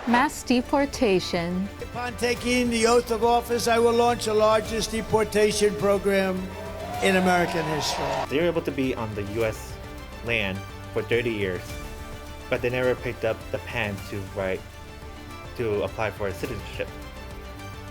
Mass deportation. Upon taking the oath of office, I will launch the largest deportation program in American history. They were able to be on the U.S. land for 30 years, but they never picked up the pen to apply for citizenship.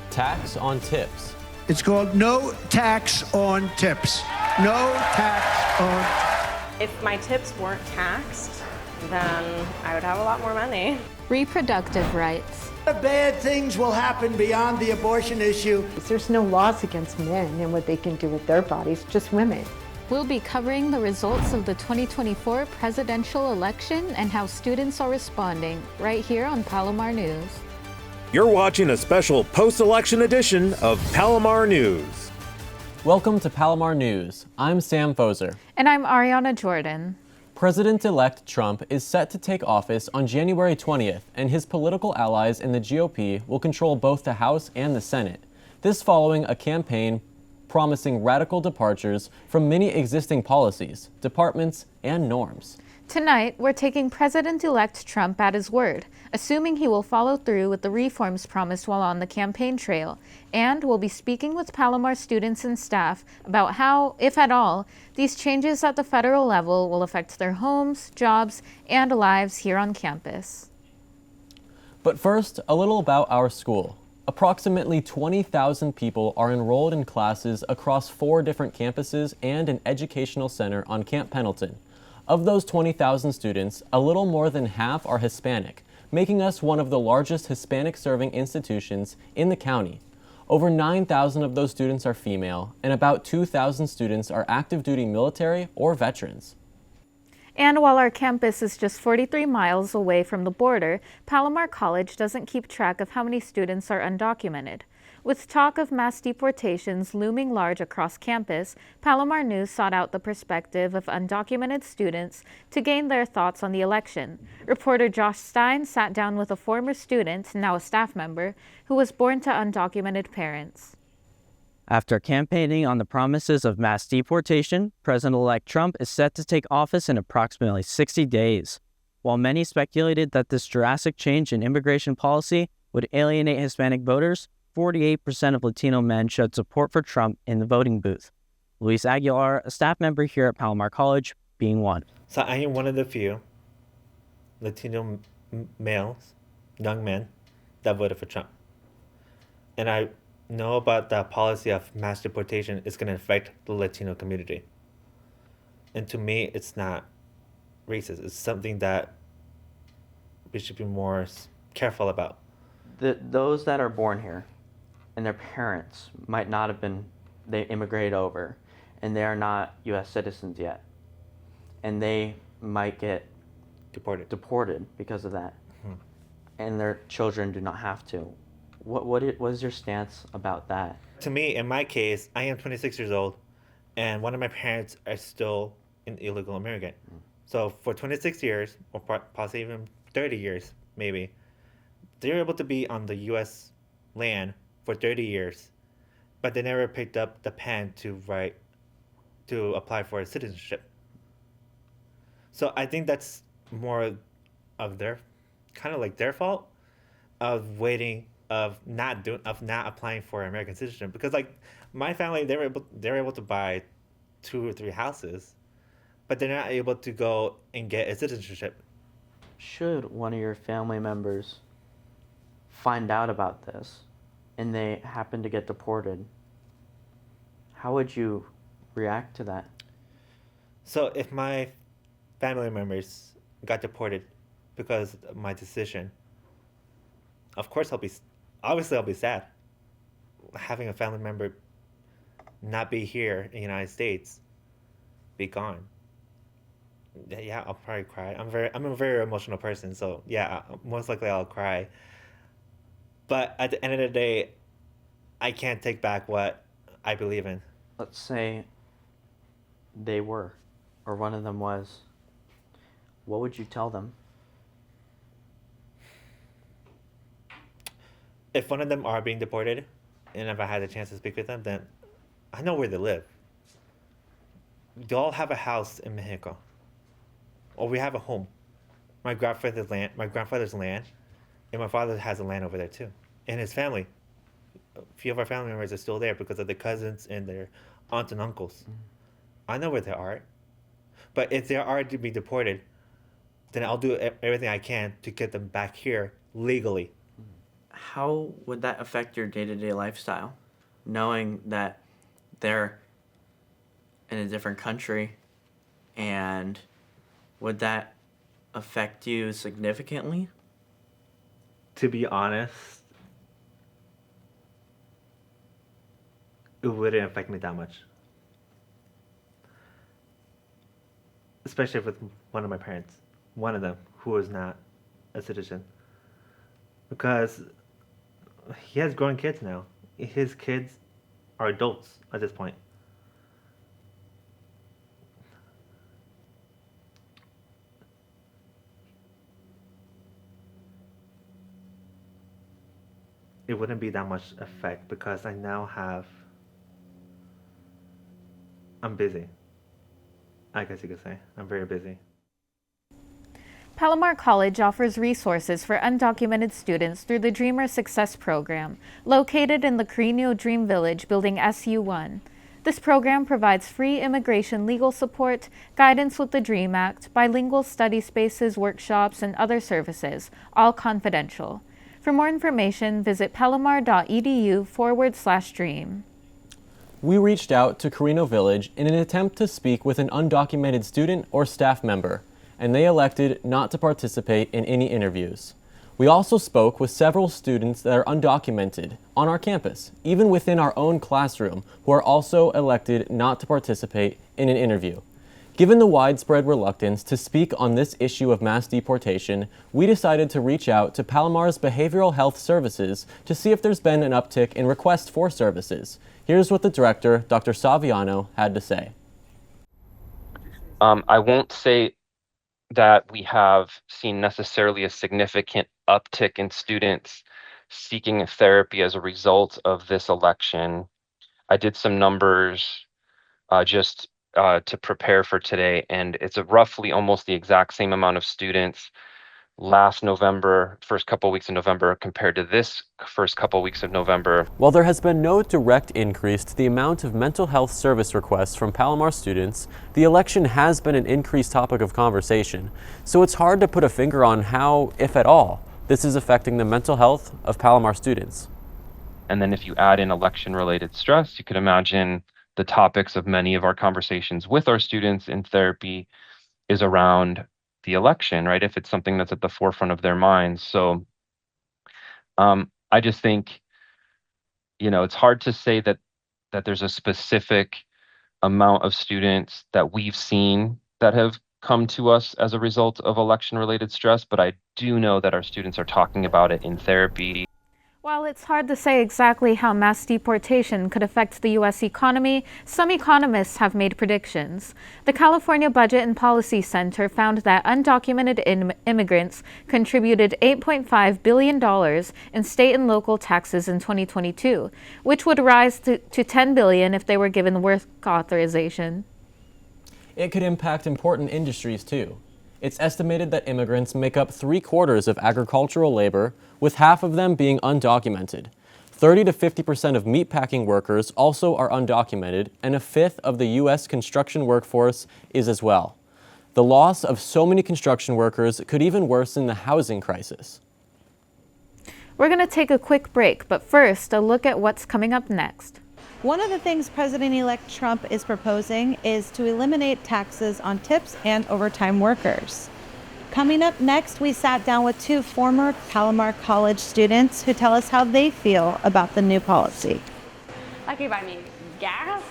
Tax on tips. It's called no tax on tips. No tax on. If my tips weren't taxed, then I would have a lot more money. Reproductive rights. Bad things will happen beyond the abortion issue. There's no laws against men and what they can do with their bodies, just women. We'll be covering the results of the 2024 presidential election and how students are responding right here on Palomar News. You're watching a special post-election edition of Palomar News. Welcome to Palomar News. I'm Sam Foser. And I'm Ariana Jordan. President-elect Trump is set to take office on January 20th, and his political allies in the GOP will control both the House and the Senate. This following a campaign promising radical departures from many existing policies, departments, and norms. Tonight, we're taking President-elect Trump at his word, assuming he will follow through with the reforms promised while on the campaign trail, and we'll be speaking with Palomar students and staff about how, if at all, these changes at the federal level will affect their homes, jobs, and lives here on campus. But first, a little about our school. Approximately 20,000 people are enrolled in classes across 4 different campuses and an educational center on Camp Pendleton. Of those 20,000 students, a little more than half are Hispanic, making us one of the largest Hispanic-serving institutions in the county. Over 9,000 of those students are female, and about 2,000 students are active-duty military or veterans. And while our campus is just 43 miles away from the border, Palomar College doesn't keep track of how many students are undocumented. With talk of mass deportations looming large across campus, Palomar News sought out the perspective of undocumented students to gain their thoughts on the election. Reporter Josh Stein sat down with a former student, now a staff member, who was born to undocumented parents. After campaigning on the promises of mass deportation, President-elect Trump is set to take office in approximately 60 days. While many speculated that this drastic change in immigration policy would alienate Hispanic voters, 48% of Latino men showed support for Trump in the voting booth. Luis Aguilar, a staff member here at Palomar College, being one. So I am one of the few Latino males, young men, that voted for Trump. And I know about the policy of mass deportation is going to affect the Latino community. And to me, it's not racist. It's something that we should be more careful about. Those that are born here and their parents might not have been, they immigrated over, and they are not U.S. citizens yet. And they might get deported because of that. Mm-hmm. And their children do not have to. What is your stance about that? To me, in my case, I am 26 years old, and one of my parents are still an illegal immigrant. Mm. So for 26 years, or possibly even 30 years, maybe, they're able to be on the U.S. land for 30 years, but they never picked up the pen to apply for citizenship. So I think that's more of their fault of waiting, of not applying for American citizenship. Because like my family, they were able to buy 2 or 3 houses, but they're not able to go and get a citizenship. Should one of your family members find out about this and they happen to get deported, how would you react to that? So if my family members got deported because of my decision, of course I'll be sad. Having a family member not be here in the United States, be gone. Yeah, I'll probably cry. I'm a very emotional person, so yeah, most likely I'll cry. But at the end of the day, I can't take back what I believe in. Let's say they were, or one of them was. What would you tell them? If one of them are being deported, and if I had a chance to speak with them, then I know where they live. They all have a house in Mexico. Or we have a home. My grandfather's land And my father has a land over there too. And his family. A few of our family members are still there because of their cousins and their aunts and uncles. I know where they are. But if they are to be deported, then I'll do everything I can to get them back here legally. How would that affect your day-to-day lifestyle, knowing that they're in a different country, and would that affect you significantly? To be honest, it wouldn't affect me that much. Especially with one of my parents, one of them, who is not a citizen. Because he has grown kids now. His kids are adults at this point. It wouldn't be that much effect because I'm busy. I guess you could say. I'm very busy. Palomar College offers resources for undocumented students through the Dreamer Success Program, located in the Carino Dream Village, Building SU1. This program provides free immigration legal support, guidance with the DREAM Act, bilingual study spaces, workshops, and other services, all confidential. For more information, visit palomar.edu/dream. We reached out to Carino Village in an attempt to speak with an undocumented student or staff member, and they elected not to participate in any interviews. We also spoke with several students that are undocumented on our campus, even within our own classroom, who are also elected not to participate in an interview. Given the widespread reluctance to speak on this issue of mass deportation, we decided to reach out to Palomar's Behavioral Health Services to see if there's been an uptick in requests for services. Here's what the director, Dr. Saviano, had to say. I won't say that we have seen necessarily a significant uptick in students seeking therapy as a result of this election. I did some numbers just to prepare for today, and it's roughly almost the exact same amount of students last November, first couple weeks of November, compared to this first couple weeks of November. While there has been no direct increase to the amount of mental health service requests from Palomar students, the election has been an increased topic of conversation. So it's hard to put a finger on how, if at all, this is affecting the mental health of Palomar students. And then if you add in election-related stress, you could imagine the topics of many of our conversations with our students in therapy is around the election, right? If it's something that's at the forefront of their minds. So I just think, it's hard to say that there's a specific amount of students that we've seen that have come to us as a result of election-related stress, but I do know that our students are talking about it in therapy. While it's hard to say exactly how mass deportation could affect the U.S. economy, some economists have made predictions. The California Budget and Policy Center found that undocumented immigrants contributed $8.5 billion in state and local taxes in 2022, which would rise to $10 billion if they were given work authorization. It could impact important industries too. It's estimated that immigrants make up 3/4 of agricultural labor, with half of them being undocumented. 30 to 50% of meatpacking workers also are undocumented, and a fifth of the U.S. construction workforce is as well. The loss of so many construction workers could even worsen the housing crisis. We're going to take a quick break, but first, a look at what's coming up next. One of the things President-elect Trump is proposing is to eliminate taxes on tips and overtime workers. Coming up next, we sat down with two former Palomar College students who tell us how they feel about the new policy. Like you buy me gas?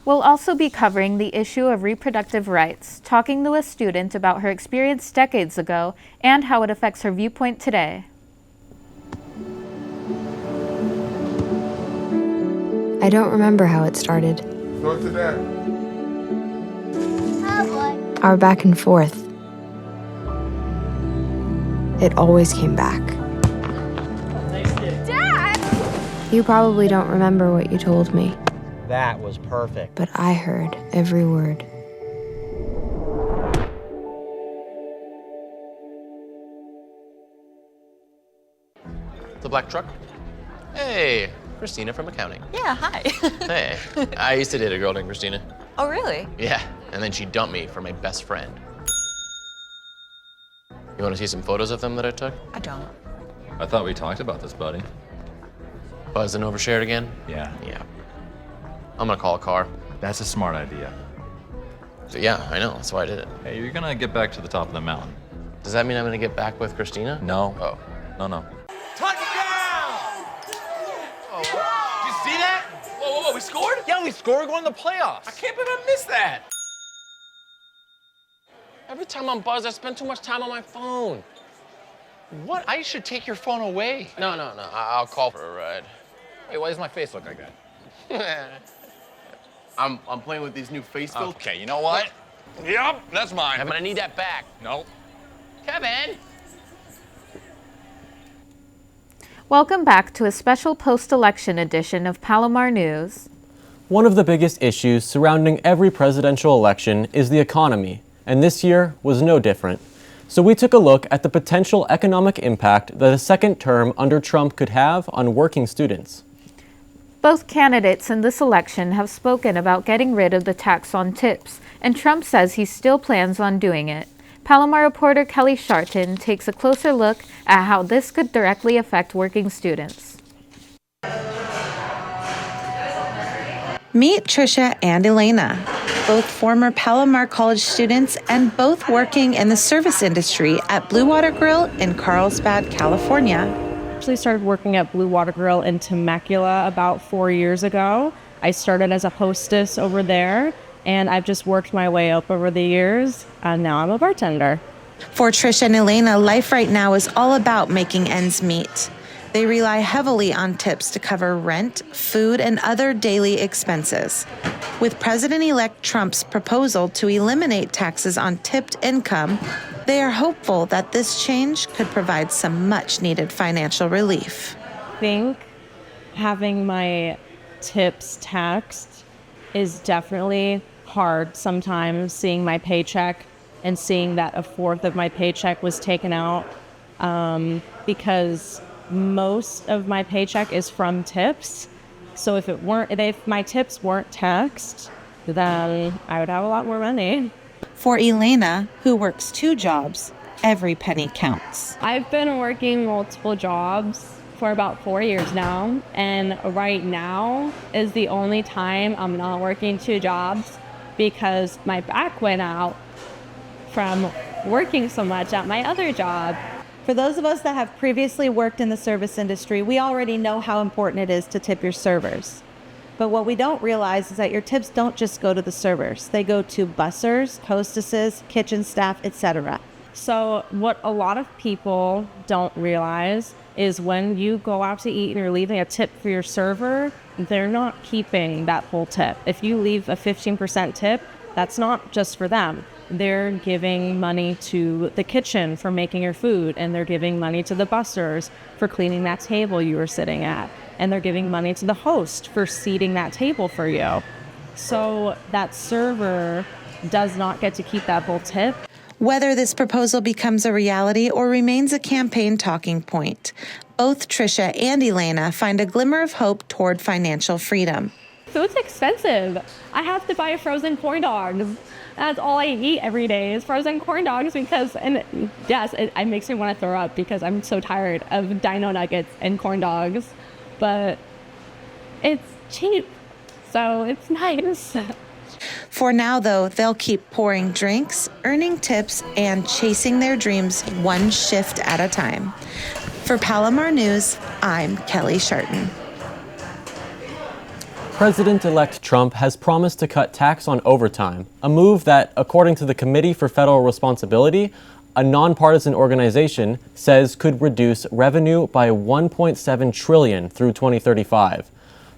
We'll also be covering the issue of reproductive rights, talking to a student about her experience decades ago and how it affects her viewpoint today. I don't remember how it started. Go to that. Oh boy. Our back and forth. It always came back. Dad! You probably don't remember what you told me. That was perfect. But I heard every word. The black truck? Hey, Christina from accounting. Yeah, hi. Hey, I used to date a girl named Christina. Oh, really? Yeah, and then she dumped me for my best friend. You want to see some photos of them that I took? I don't. I thought we talked about this, buddy. Buzzed and overshared again? Yeah. Yeah. I'm gonna call a car. That's a smart idea. So yeah, I know, that's why I did it. Hey, you're gonna get back to the top of the mountain. Does that mean I'm gonna get back with Christina? No. Oh. No. Touchdown! Oh, did you see that? Whoa, we scored? Yeah, we scored going to the playoffs. I can't believe I missed that. Every time I'm buzzed, I spend too much time on my phone. What? I should take your phone away. No, I'll call for a ride. Wait, why does my face look like that? I'm playing with these new face filters. Okay, you know what? Yep, that's mine. I'm gonna need that back. No. Kevin! Welcome back to a special post-election edition of Palomar News. One of the biggest issues surrounding every presidential election is the economy, and this year was no different. So we took a look at the potential economic impact that a second term under Trump could have on working students. Both candidates in this election have spoken about getting rid of the tax on tips, and Trump says he still plans on doing it. Palomar reporter Kelly Sharton takes a closer look at how this could directly affect working students. Meet Trisha and Elena, both former Palomar College students and both working in the service industry at Blue Water Grill in Carlsbad, California. I actually started working at Blue Water Grill in Temecula about 4 years ago. I started as a hostess over there, and I've just worked my way up over the years, and now I'm a bartender. For Trisha and Elena, life right now is all about making ends meet. They rely heavily on tips to cover rent, food, and other daily expenses. With President-elect Trump's proposal to eliminate taxes on tipped income, they are hopeful that this change could provide some much-needed financial relief. I think having my tips taxed is definitely hard sometimes, seeing my paycheck and seeing that a fourth of my paycheck was taken out, because most of my paycheck is from tips. So if my tips weren't taxed, then I would have a lot more money. For Elena, who works 2 jobs, every penny counts. I've been working multiple jobs for about 4 years now, and right now is the only time I'm not working 2 jobs because my back went out from working so much at my other job. For those of us that have previously worked in the service industry, we already know how important it is to tip your servers. But what we don't realize is that your tips don't just go to the servers. They go to bussers, hostesses, kitchen staff, etc. So what a lot of people don't realize is when you go out to eat and you're leaving a tip for your server, they're not keeping that whole tip. If you leave a 15% tip, that's not just for them. They're giving money to the kitchen for making your food, and they're giving money to the bussers for cleaning that table you were sitting at, and they're giving money to the host for seating that table for you. So that server does not get to keep that whole tip. Whether this proposal becomes a reality or remains a campaign talking point, both Trisha and Elena find a glimmer of hope toward financial freedom. Food's expensive. I have to buy frozen corn dogs. That's all I eat every day is frozen corn dogs because, and yes, it makes me want to throw up because I'm so tired of dino nuggets and corn dogs, but it's cheap, so it's nice. For now, though, they'll keep pouring drinks, earning tips, and chasing their dreams one shift at a time. For Palomar News, I'm Kelly Sharton. President-elect Trump has promised to cut tax on overtime, a move that, according to the Committee for Federal Responsibility, a nonpartisan organization, says could reduce revenue by $1.7 trillion through 2035.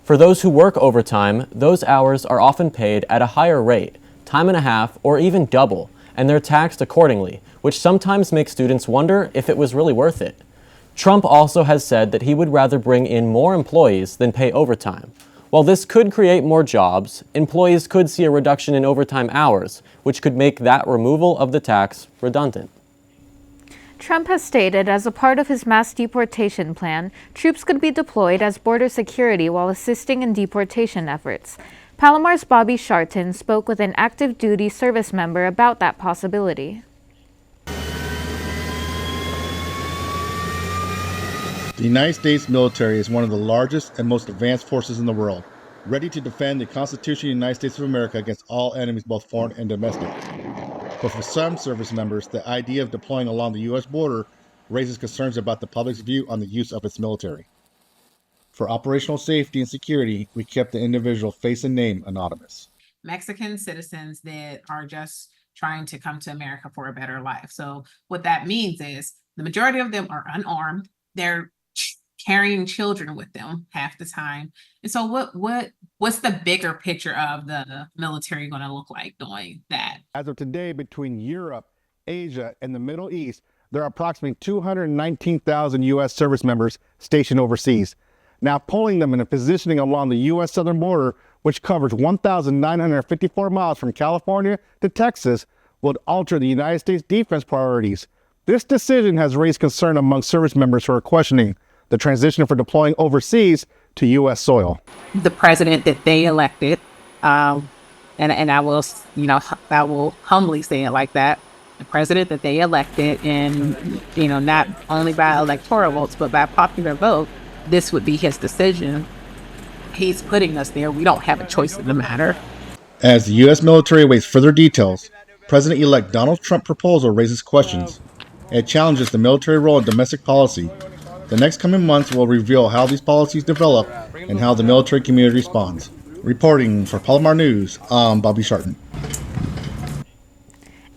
For those who work overtime, those hours are often paid at a higher rate, time and a half, or even double, and they're taxed accordingly, which sometimes makes students wonder if it was really worth it. Trump also has said that he would rather bring in more employees than pay overtime. While this could create more jobs, employees could see a reduction in overtime hours, which could make that removal of the tax redundant. Trump has stated as a part of his mass deportation plan, troops could be deployed as border security while assisting in deportation efforts. Palomar's Bobby Sharton spoke with an active duty service member about that possibility. The United States military is one of the largest and most advanced forces in the world, ready to defend the Constitution of the United States of America against all enemies, both foreign and domestic. But for some service members, the idea of deploying along the U.S. border raises concerns about the public's view on the use of its military. For operational safety and security, we kept the individual face and name anonymous. Mexican citizens that are just trying to come to America for a better life. So what that means is the majority of them are unarmed. They're carrying children with them half the time. And so what's the bigger picture of the military going to look like doing that? As of today, between Europe, Asia, and the Middle East, there are approximately 219,000 U.S. service members stationed overseas. Now, pulling them and positioning along the U.S. southern border, which covers 1,954 miles from California to Texas, would alter the United States defense priorities. This decision has raised concern among service members who are questioning the transition for deploying overseas to U.S. soil. The president that they elected, and I will humbly say it like that, the president that they elected, and not only by electoral votes but by popular vote, this would be his decision. He's putting us there. We don't have a choice in the matter. As the U.S. military awaits further details, President-elect Donald Trump's proposal raises questions. It challenges the military role in domestic policy. The next coming months will reveal how these policies develop and how the military community responds. Reporting for Palomar News, I'm Bobby Sharton.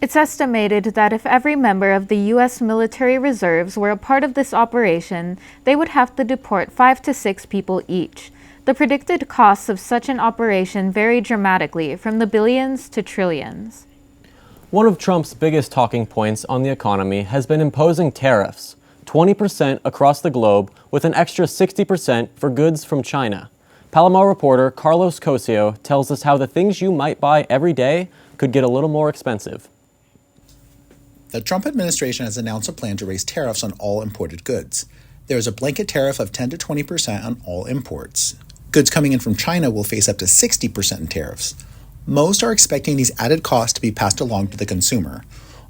It's estimated that if every member of the U.S. military reserves were a part of this operation, they would have to deport 5 to 6 people each. The predicted costs of such an operation vary dramatically, from the billions to trillions. One of Trump's biggest talking points on the economy has been imposing tariffs, 20% across the globe, with an extra 60% for goods from China. Palomar reporter Carlos Cosio tells us how the things you might buy every day could get a little more expensive. The Trump administration has announced a plan to raise tariffs on all imported goods. There is a blanket tariff of 10 to 20% on all imports. Goods coming in from China will face up to 60% in tariffs. Most are expecting these added costs to be passed along to the consumer.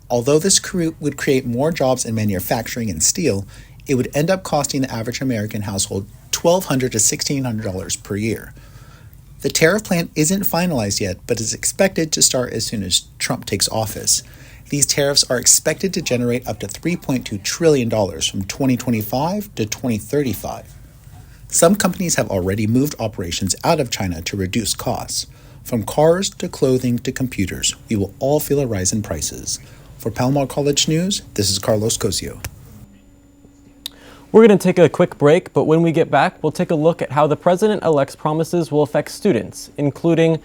Although this would create more jobs in manufacturing and steel, it would end up costing the average American household $1,200 to $1,600 per year. The tariff plan isn't finalized yet, but is expected to start as soon as Trump takes office. These tariffs are expected to generate up to $3.2 trillion from 2025 to 2035. Some companies have already moved operations out of China to reduce costs. From cars to clothing to computers, we will all feel a rise in prices. For Palomar College News, this is Carlos Cosio. We're going to take a quick break, but when we get back, we'll take a look at how the president-elect's promises will affect students, including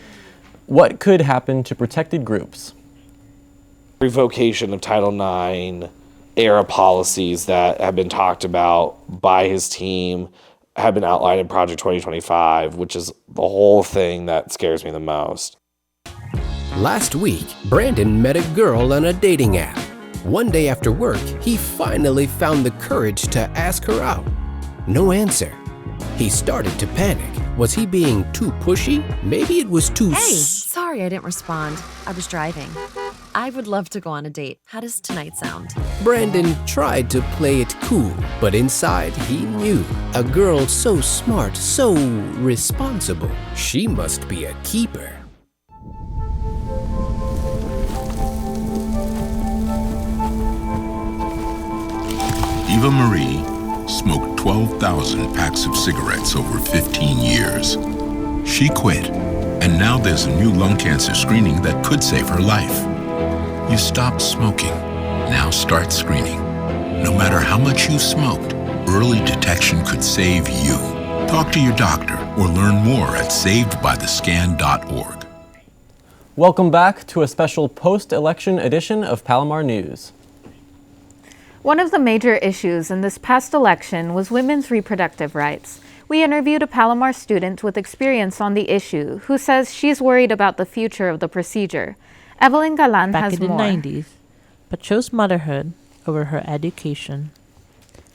what could happen to protected groups. Revocation of Title IX, era policies that have been talked about by his team have been outlined in Project 2025, which is the whole thing that scares me the most. Last week, Brandon met a girl on a dating app. One day after work, he finally found the courage to ask her out. No answer. He started to panic. Was he being too pushy? Maybe it was too... Hey, sorry I didn't respond. I was driving. I would love to go on a date. How does tonight sound? Brandon tried to play it cool, but inside he knew. A girl so smart, so responsible. She must be a keeper. Eva Marie smoked 12,000 packs of cigarettes over 15 years. She quit, and now there's a new lung cancer screening that could save her life. You stopped smoking. Now start screening. No matter how much you smoked, early detection could save you. Talk to your doctor or learn more at savedbythescan.org. Welcome back to a special post-election edition of Palomar News. One of the major issues in this past election was women's reproductive rights. We interviewed a Palomar student with experience on the issue who says she's worried about the future of the procedure. Evelyn Galan has more. Back in the 90s, but chose motherhood over her education.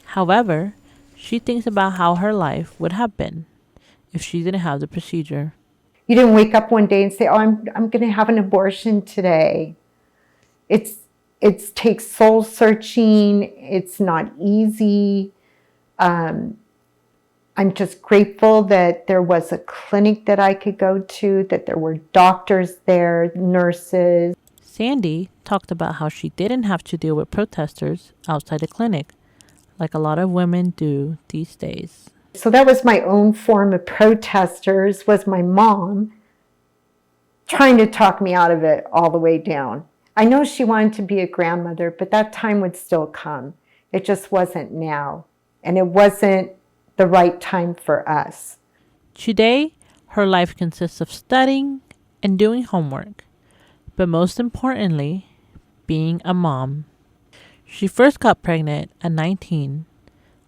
However, she thinks about how her life would have been if she didn't have the procedure. You didn't wake up one day and say, "Oh, I'm going to have an abortion today." It takes soul searching. It's not easy. I'm just grateful that there was a clinic that I could go to, that there were doctors there, nurses. Sandy talked about how she didn't have to deal with protesters outside the clinic, like a lot of women do these days. So that was my own form of protesters, was my mom trying to talk me out of it all the way down. I know she wanted to be a grandmother, but that time would still come. It just wasn't now. And it wasn't the right time for us. Today, her life consists of studying and doing homework, but most importantly, being a mom. She first got pregnant at 19,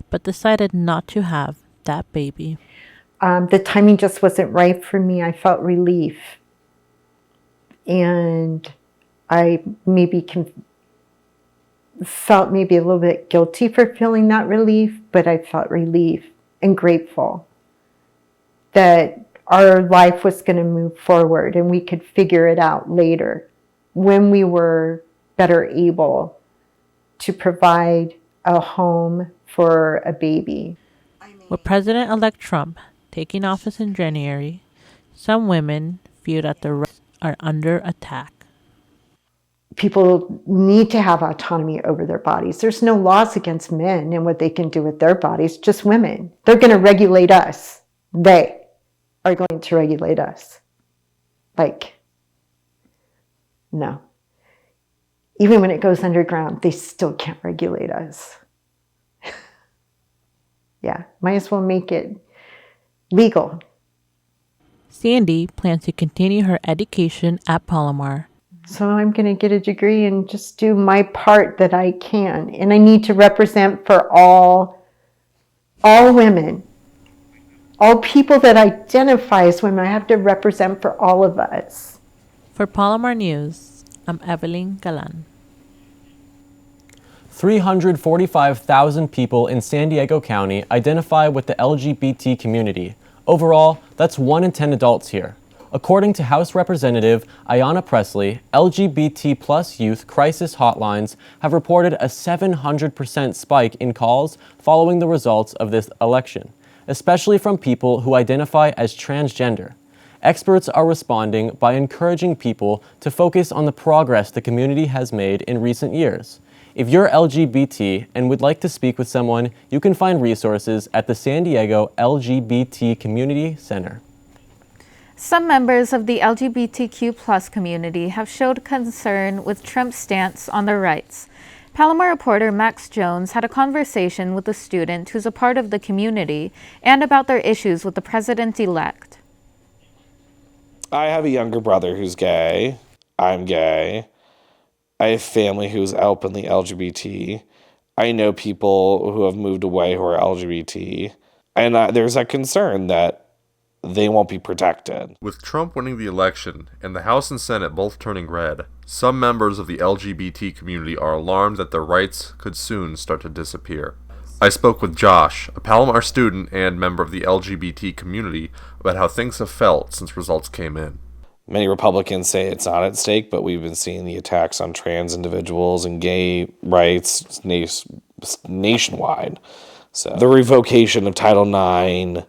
but decided not to have that baby. The timing just wasn't right for me. I felt relief. And I felt maybe a little bit guilty for feeling that relief, but I felt relief and grateful that our life was going to move forward and we could figure it out later when we were better able to provide a home for a baby. With President-elect Trump taking office in January, some women feel that their rights are under attack. People need to have autonomy over their bodies. There's no laws against men and what they can do with their bodies, just women. They're going to regulate us. They are going to regulate us. No. Even when it goes underground, they still can't regulate us. Yeah, might as well make it legal. Sandy plans to continue her education at Palomar. So I'm going to get a degree and just do my part that I can. And I need to represent for all women, all people that identify as women. I have to represent for all of us. For Palomar News, I'm Evelyn Galan. 345,000 people in San Diego County identify with the LGBT community. Overall, that's 1 in 10 adults here. According to House Representative Ayanna Pressley, LGBT plus youth crisis hotlines have reported a 700% spike in calls following the results of this election, especially from people who identify as transgender. Experts are responding by encouraging people to focus on the progress the community has made in recent years. If you're LGBT and would like to speak with someone, you can find resources at the San Diego LGBT Community Center. Some members of the LGBTQ+ community have showed concern with Trump's stance on their rights. Palomar reporter Max Jones had a conversation with a student who's a part of the community and about their issues with the president-elect. I have a younger brother who's gay. I'm gay. I have family who's openly LGBT. I know people who have moved away who are LGBT. And there's a concern that they won't be protected. With Trump winning the election and the House and Senate both turning red, some members of the LGBT community are alarmed that their rights could soon start to disappear. I spoke with Josh, a Palomar student and member of the LGBT community, about how things have felt since results came in. Many Republicans say it's not at stake, but we've been seeing the attacks on trans individuals and gay rights nationwide. So the revocation of Title IX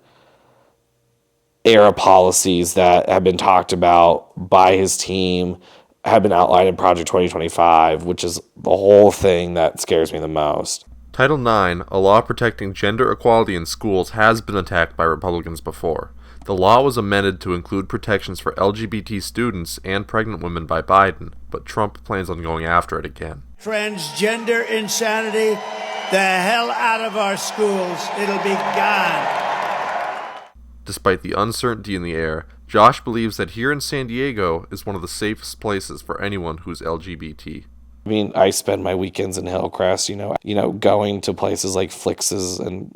era policies that have been talked about by his team have been outlined in Project 2025, which is the whole thing that scares me the most. Title IX, a law protecting gender equality in schools, has been attacked by Republicans before. The law was amended to include protections for LGBT students and pregnant women by Biden, but Trump plans on going after it again. Transgender insanity, the hell out of our schools. It'll be gone. Despite the uncertainty in the air, Josh believes that here in San Diego is one of the safest places for anyone who's LGBT. I mean, I spend my weekends in Hillcrest, going to places like Flix's and,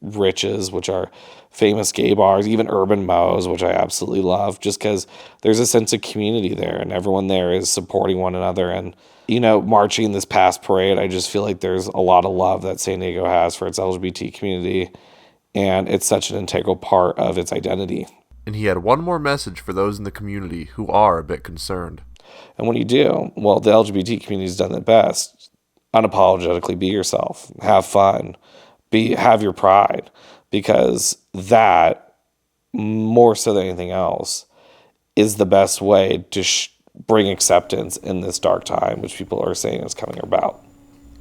Rich's, which are famous gay bars, even Urban Mo's, which I absolutely love, just because there's a sense of community there and everyone there is supporting one another. And marching this past parade, I just feel like there's a lot of love that San Diego has for its LGBT community, and it's such an integral part of its identity. And he had one more message for those in the community who are a bit concerned. And when you do, well, the LGBT community's done it best. Unapologetically be yourself. Have fun. Have your pride. Because that, more so than anything else, is the best way to bring acceptance in this dark time, which people are saying is coming about.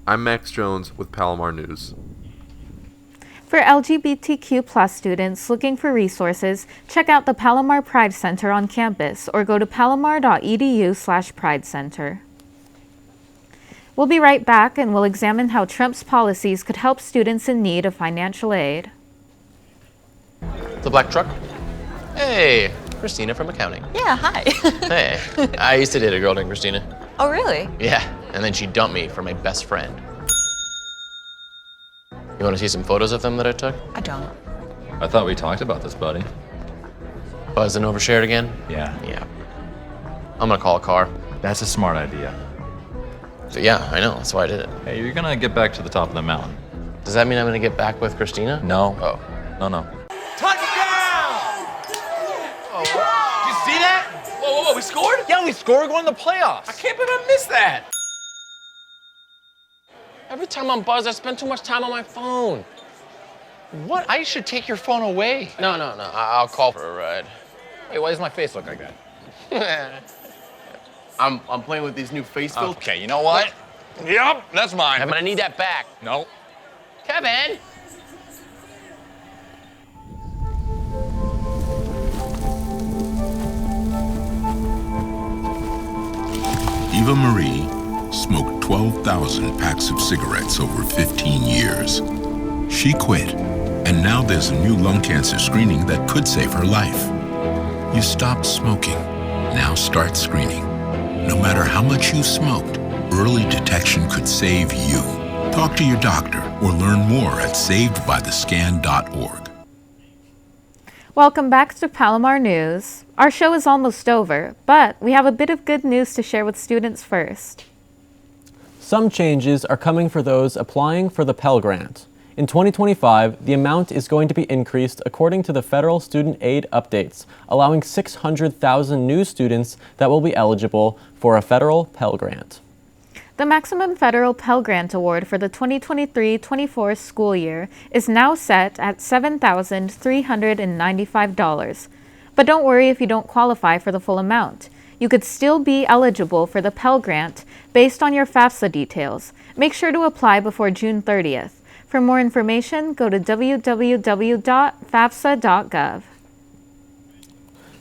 I'm Max Jones with Palomar News. For LGBTQ+ students looking for resources, check out the Palomar Pride Center on campus or go to palomar.edu/Pride Center. We'll be right back and we'll examine how Trump's policies could help students in need of financial aid. The black truck? Hey, Christina from accounting. Yeah, hi. Hey, I used to date a girl named Christina. Oh, really? Yeah, and then she dumped me for my best friend. You want to see some photos of them that I took? I don't. I thought we talked about this, buddy. Buzzed and overshared again? Yeah. Yeah. I'm gonna call a car. That's a smart idea. So yeah, I know, that's why I did it. Hey, you're gonna get back to the top of the mountain. Does that mean I'm gonna get back with Christina? No. Oh. No. Touchdown! Oh, did you see that? Whoa, we scored? Yeah, we scored going to the playoffs. I can't believe I missed that. Every time I'm buzzed, I spend too much time on my phone. What? I should take your phone away. No, I'll call for a ride. Wait, why does my face look like that? I'm playing with these new face filters. Okay, you know what? Yep, that's mine. Kevin, I need that back. No. Kevin! Eva Marie smoked 12,000 packs of cigarettes over 15 years. She quit, and now there's a new lung cancer screening that could save her life. You stopped smoking. Now start screening. No matter how much you smoked, early detection could save you. Talk to your doctor or learn more at savedbythescan.org. Welcome back to Palomar News. Our show is almost over, but we have a bit of good news to share with students first. Some changes are coming for those applying for the Pell Grant. In 2025, the amount is going to be increased according to the federal student aid updates, allowing 600,000 new students that will be eligible for a federal Pell Grant. The maximum federal Pell Grant award for the 2023-24 school year is now set at $7,395. But don't worry if you don't qualify for the full amount. You could still be eligible for the Pell Grant based on your FAFSA details. Make sure to apply before June 30th. For more information, go to www.fafsa.gov.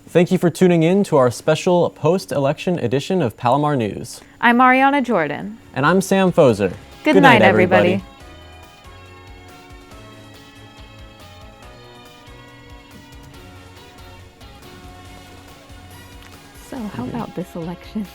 Thank you for tuning in to our special post-election edition of Palomar News. I'm Ariana Jordan. And I'm Sam Foser. Good night, everybody. So, how about this election?